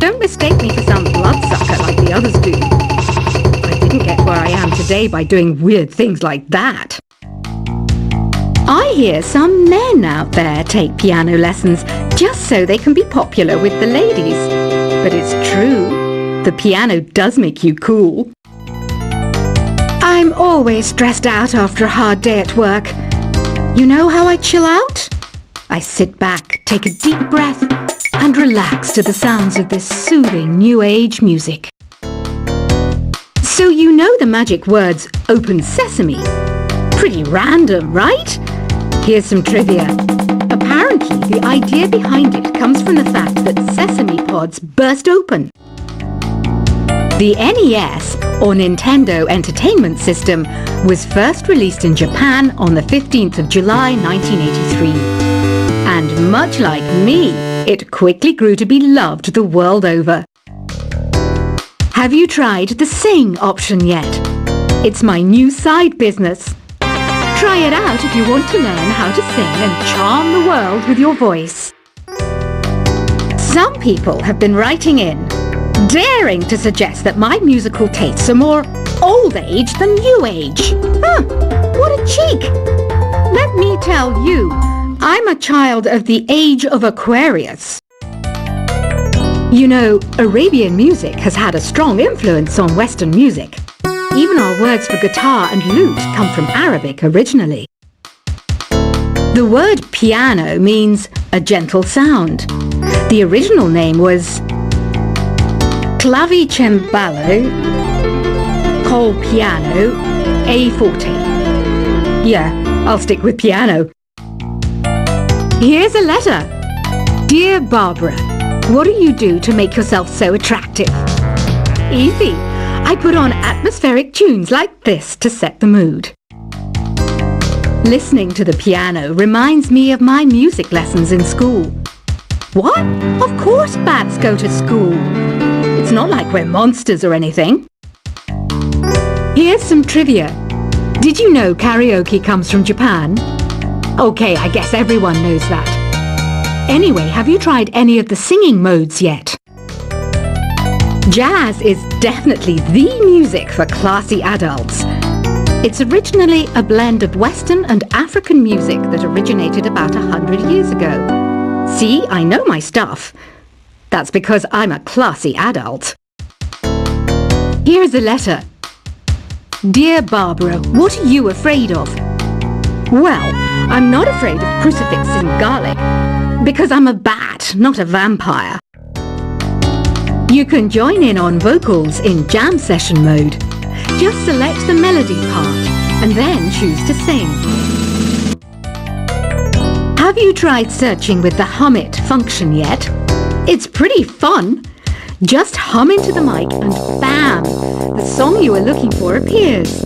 Don't mistake me for some bloodsucker like the others do. I didn't get where I am today by doing weird things like that. I hear some men out there take piano lessons just so they can be popular with the ladies. But it's true, the piano does make you cool. I'm always stressed out after a hard day at work. You know how I chill out? I sit back, take a deep breath, and relax to the sounds of this soothing new age music. So you know the magic words "Open Sesame"? Pretty random, right? Here's some trivia. Apparently, the idea behind it comes from the fact that sesame pods burst open. The NES, or Nintendo Entertainment System, was first released in Japan on the 15th of July 1983. And much like me, it quickly grew to be loved the world over. Have you tried the Sing option yet? It's my new side business. Try it out if you want to learn how to sing and charm the world with your voice. Some people have been writing in, daring to suggest that my musical tastes are more old age than new age. What a cheek! Let me tell you, I'm a child of the age of Aquarius. You know, Arabian music has had a strong influence on Western music. Even our words for guitar and lute come from Arabic originally. The word piano means a gentle sound. The original name was clavicembalo col piano a forte. Yeah, I'll stick with piano. Here's a letter. Dear Barbara, what do you do to make yourself so attractive? Easy. I put on atmospheric tunes like this to set the mood. Listening to the piano reminds me of my music lessons in school. What? Of course bats go to school. It's not like we're monsters or anything. Here's some trivia. Did you know karaoke comes from Japan? Okay, I guess everyone knows that. Anyway, have you tried any of the singing modes yet? Jazz is definitely the music for classy adults. It's originally a blend of Western and African music that originated about 100 years ago. See, I know my stuff. That's because I'm a classy adult. Here's a letter. Dear Barbara, what are you afraid of? Well, I'm not afraid of crucifix and garlic, because I'm a bat, not a vampire. You can join in on vocals in jam session mode. Just select the melody part and then choose to sing. Have you tried searching with the Hum It function yet? It's pretty fun. Just hum into the mic and bam! The song you are looking for appears.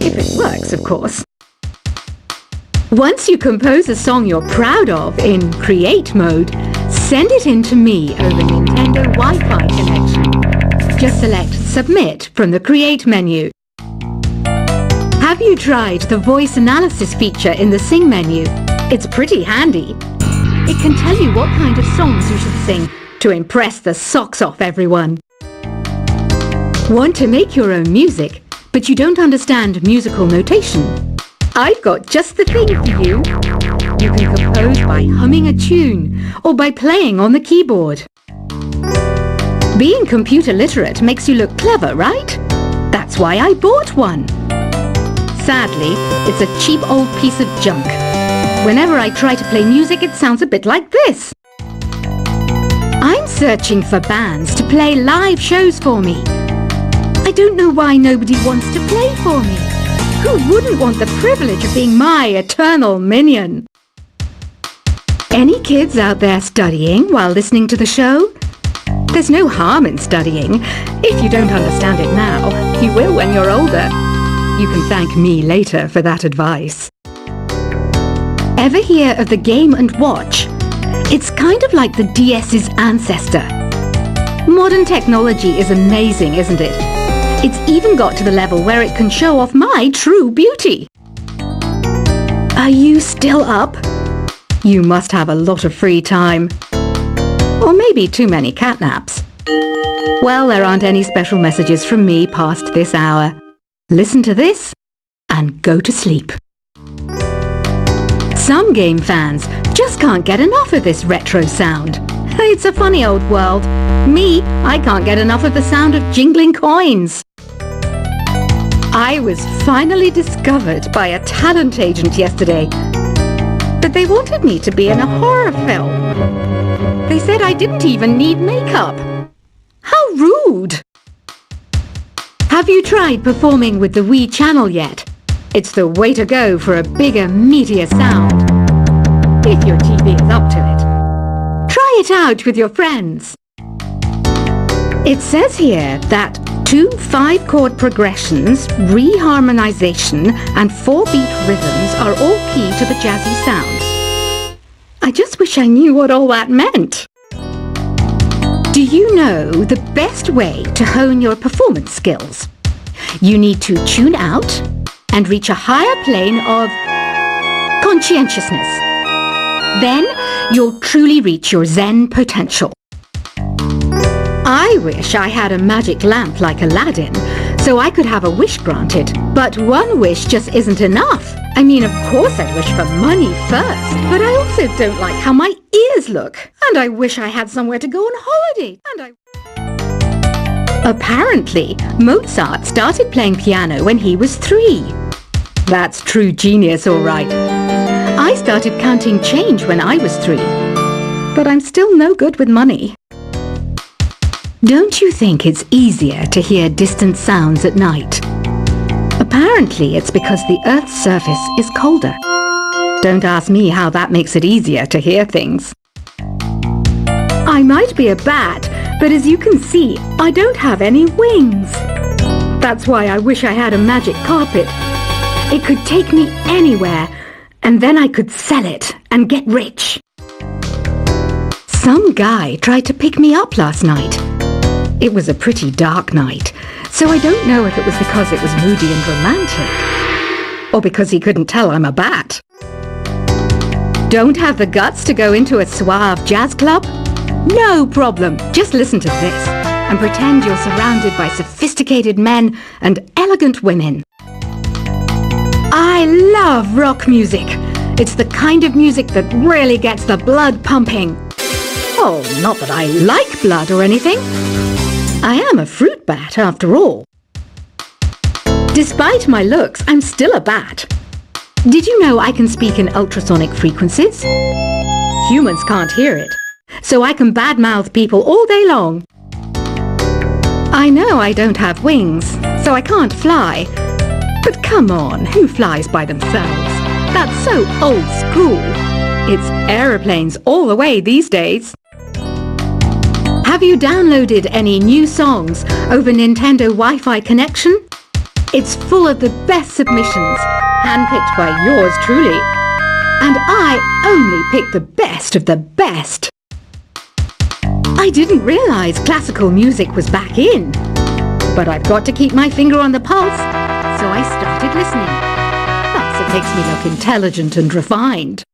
If it works, of course. Once you compose a song you're proud of in Create mode, send it in to me over Nintendo Wi-Fi connection. Just select Submit from the Create menu. Have you tried the voice analysis feature in the Sing menu? It's pretty handy. It can tell you what kind of songs you should sing to impress the socks off everyone. Want to make your own music, but you don't understand musical notation? I've got just the thing for you. You can compose by humming a tune or by playing on the keyboard. Being computer literate makes you look clever, right? That's why I bought one. Sadly, it's a cheap old piece of junk. Whenever I try to play music, it sounds a bit like this. I'm searching for bands to play live shows for me. I don't know why nobody wants to play for me. Who wouldn't want the privilege of being my eternal minion? Any kids out there studying while listening to the show? There's no harm in studying. If you don't understand it now, you will when you're older. You can thank me later for that advice. Ever hear of the Game & Watch? It's kind of like the DS's ancestor. Modern technology is amazing, isn't it? It's even got to the level where it can show off my true beauty. Are you still up? You must have a lot of free time. Or maybe too many catnaps. Well, there aren't any special messages from me past this hour. Listen to this and go to sleep. Some game fans just can't get enough of this retro sound. It's a funny old world. Me, I can't get enough of the sound of jingling coins. I was finally discovered by a talent agent yesterday. But they wanted me to be in a horror film. They said I didn't even need makeup. How rude! Have you tried performing with the Wii channel yet? It's the way to go for a bigger, meatier sound. If your TV is up to it. Try it out with your friends. It says here that 2 5-chord progressions, reharmonization, and 4-beat rhythms are all key to the jazzy sound. I just wish I knew what all that meant. Do you know the best way to hone your performance skills? You need to tune out and reach a higher plane of conscientiousness. Then you'll truly reach your Zen potential. I wish I had a magic lamp like Aladdin, so I could have a wish granted. But one wish just isn't enough. I mean, of course I'd wish for money first, but I also don't like how my ears look. And I wish I had somewhere to go on holiday. Apparently, Mozart started playing piano when he was 3. That's true genius, all right. I started counting change when I was 3. But I'm still no good with money. Don't you think it's easier to hear distant sounds at night? Apparently, it's because the Earth's surface is colder. Don't ask me how that makes it easier to hear things. I might be a bat, but as you can see, I don't have any wings. That's why I wish I had a magic carpet. It could take me anywhere, and then I could sell it and get rich. Some guy tried to pick me up last night. It was a pretty dark night, so I don't know if it was because it was moody and romantic, or because he couldn't tell I'm a bat. Don't have the guts to go into a suave jazz club? No problem. Just listen to this and pretend you're surrounded by sophisticated men and elegant women. I love rock music. It's the kind of music that really gets the blood pumping. Oh, not that I like blood or anything. I am a fruit bat, after all. Despite my looks, I'm still a bat. Did you know I can speak in ultrasonic frequencies? Humans can't hear it, so I can badmouth people all day long. I know I don't have wings, so I can't fly. But come on, who flies by themselves? That's so old school. It's aeroplanes all the way these days. Have you downloaded any new songs over Nintendo Wi-Fi connection? It's full of the best submissions, handpicked by yours truly. And I only pick the best of the best. I didn't realize classical music was back in. But I've got to keep my finger on the pulse, so I started listening. Plus, it makes me look intelligent and refined.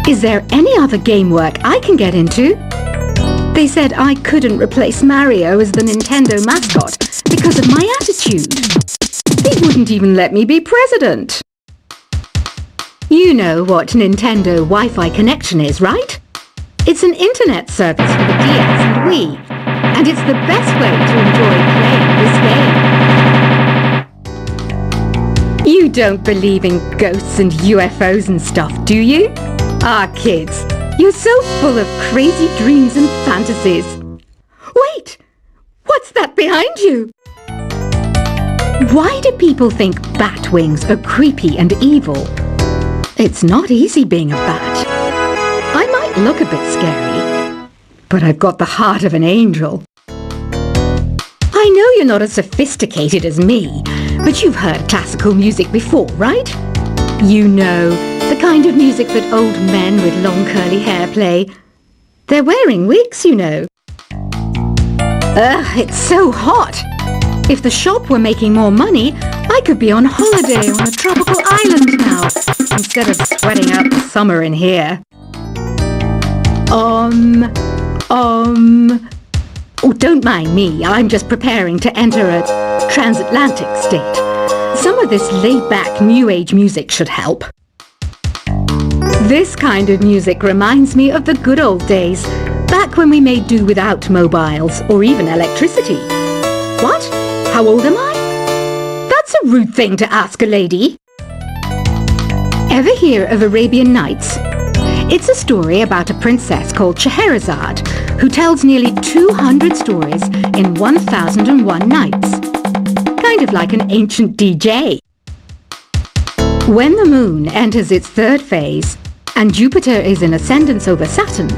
Is there any other game work I can get into? They said I couldn't replace Mario as the Nintendo mascot because of my attitude. They wouldn't even let me be president. You know what Nintendo Wi-Fi connection is, right? It's an internet service for the DS and Wii, and it's the best way to enjoy playing this game. You don't believe in ghosts and UFOs and stuff, do you? Ah, kids, you're so full of crazy dreams and fantasies. Wait! What's that behind you? Why do people think bat wings are creepy and evil? It's not easy being a bat. I might look a bit scary, but I've got the heart of an angel. I know you're not as sophisticated as me, but you've heard classical music before, right? You know, the kind of music that old men with long curly hair play. They're wearing wigs, you know. Ugh, it's so hot. If the shop were making more money, I could be on holiday on a tropical island now, instead of sweating out the summer in here. Oh, don't mind me. I'm just preparing to enter a transatlantic state. Some of this laid-back New Age music should help. This kind of music reminds me of the good old days, back when we made do without mobiles or even electricity. What? How old am I? That's a rude thing to ask a lady. Ever hear of Arabian Nights? It's a story about a princess called Scheherazade, who tells nearly 200 stories in 1001 nights. Kind of like an ancient DJ. When the moon enters its third phase, and Jupiter is in ascendance over Saturn,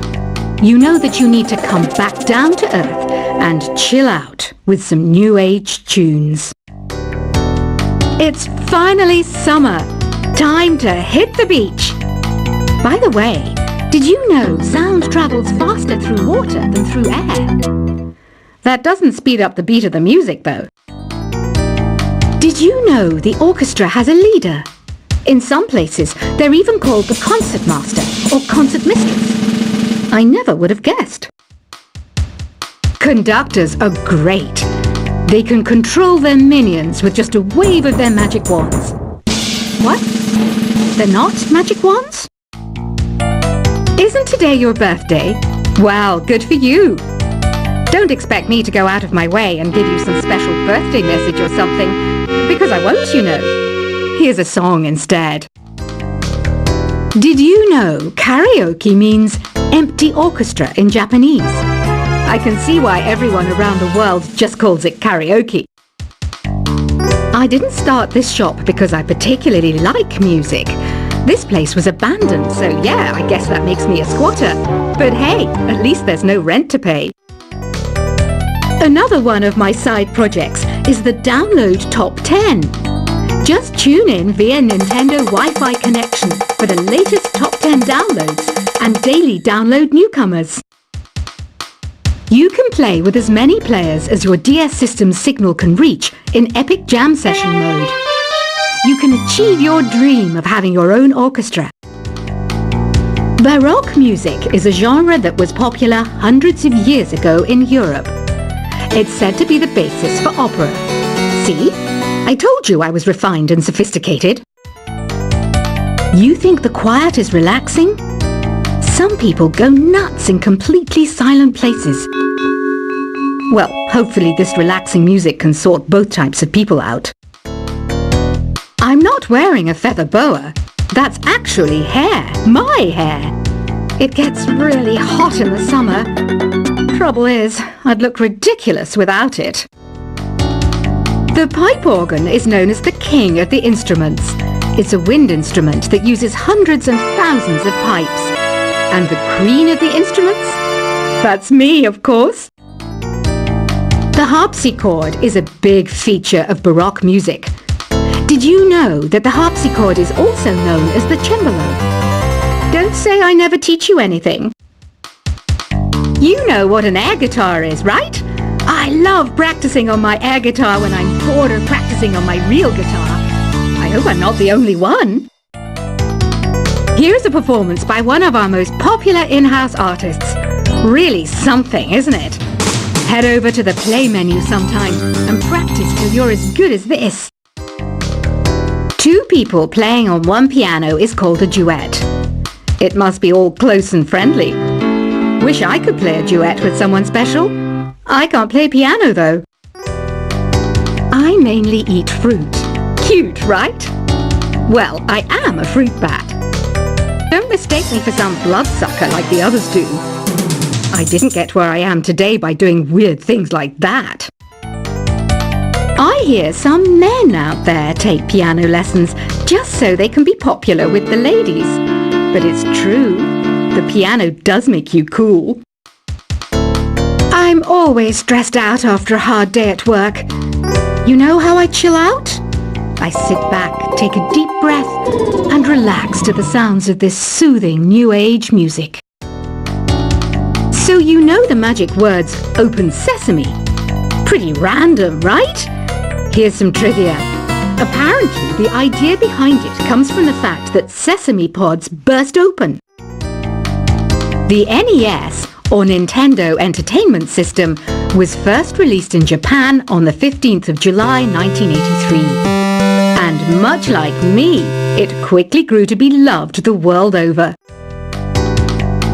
you know that you need to come back down to Earth and chill out with some New Age tunes. It's finally summer. Time to hit the beach. By the way, did you know sound travels faster through water than through air? That doesn't speed up the beat of the music, though. Did you know the orchestra has a leader? In some places, they're even called the concert master or concert mistress. I never would have guessed. Conductors are great. They can control their minions with just a wave of their magic wands. What? They're not magic wands? Isn't today your birthday? Well, good for you. Don't expect me to go out of my way and give you some special birthday message or something, because I won't, you know. Here's a song instead. Did you know karaoke means empty orchestra in Japanese? I can see why everyone around the world just calls it karaoke. I didn't start this shop because I particularly like music. This place was abandoned, so yeah, I guess that makes me a squatter. But hey, at least there's no rent to pay. Another one of my side projects is the Download Top 10. Just tune in via Nintendo Wi-Fi connection for the latest top 10 downloads and daily download newcomers. You can play with as many players as your DS system's signal can reach in Epic Jam Session mode. You can achieve your dream of having your own orchestra. Baroque music is a genre that was popular hundreds of years ago in Europe. It's said to be the basis for opera. See? I told you I was refined and sophisticated. You think the quiet is relaxing? Some people go nuts in completely silent places. Well, hopefully this relaxing music can sort both types of people out. I'm not wearing a feather boa. That's actually hair, my hair. It gets really hot in the summer. Trouble is, I'd look ridiculous without it. The pipe organ is known as the king of the instruments. It's a wind instrument that uses hundreds and thousands of pipes. And the queen of the instruments? That's me, of course. The harpsichord is a big feature of Baroque music. Did you know that the harpsichord is also known as the cembalo? Don't say I never teach you anything. You know what an air guitar is, right? I love practicing on my air guitar when I'm bored of practicing on my real guitar. I hope I'm not the only one. Here's a performance by one of our most popular in-house artists. Really something, isn't it? Head over to the play menu sometime and practice till you're as good as this. Two people playing on one piano is called a duet. It must be all close and friendly. Wish I could play a duet with someone special. I can't play piano though. I mainly eat fruit. Cute, right? Well, I am a fruit bat. Don't mistake me for some bloodsucker like the others do. I didn't get where I am today by doing weird things like that. I hear some men out there take piano lessons just so they can be popular with the ladies. But it's true, the piano does make you cool. I'm always stressed out after a hard day at work. You know how I chill out? I sit back, take a deep breath, and relax to the sounds of this soothing New Age music. So you know the magic words, open sesame. Pretty random, right? Here's some trivia. Apparently, the idea behind it comes from the fact that sesame pods burst open. The NES, or Nintendo Entertainment System, was first released in Japan on the 15th of July 1983. And much like me, it quickly grew to be loved the world over.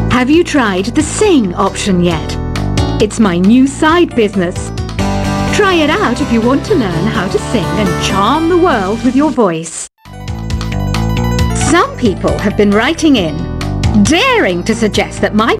Have you tried the Sing option yet? It's my new side business. Try it out if you want to learn how to sing and charm the world with your voice. Some people have been writing in, daring to suggest that my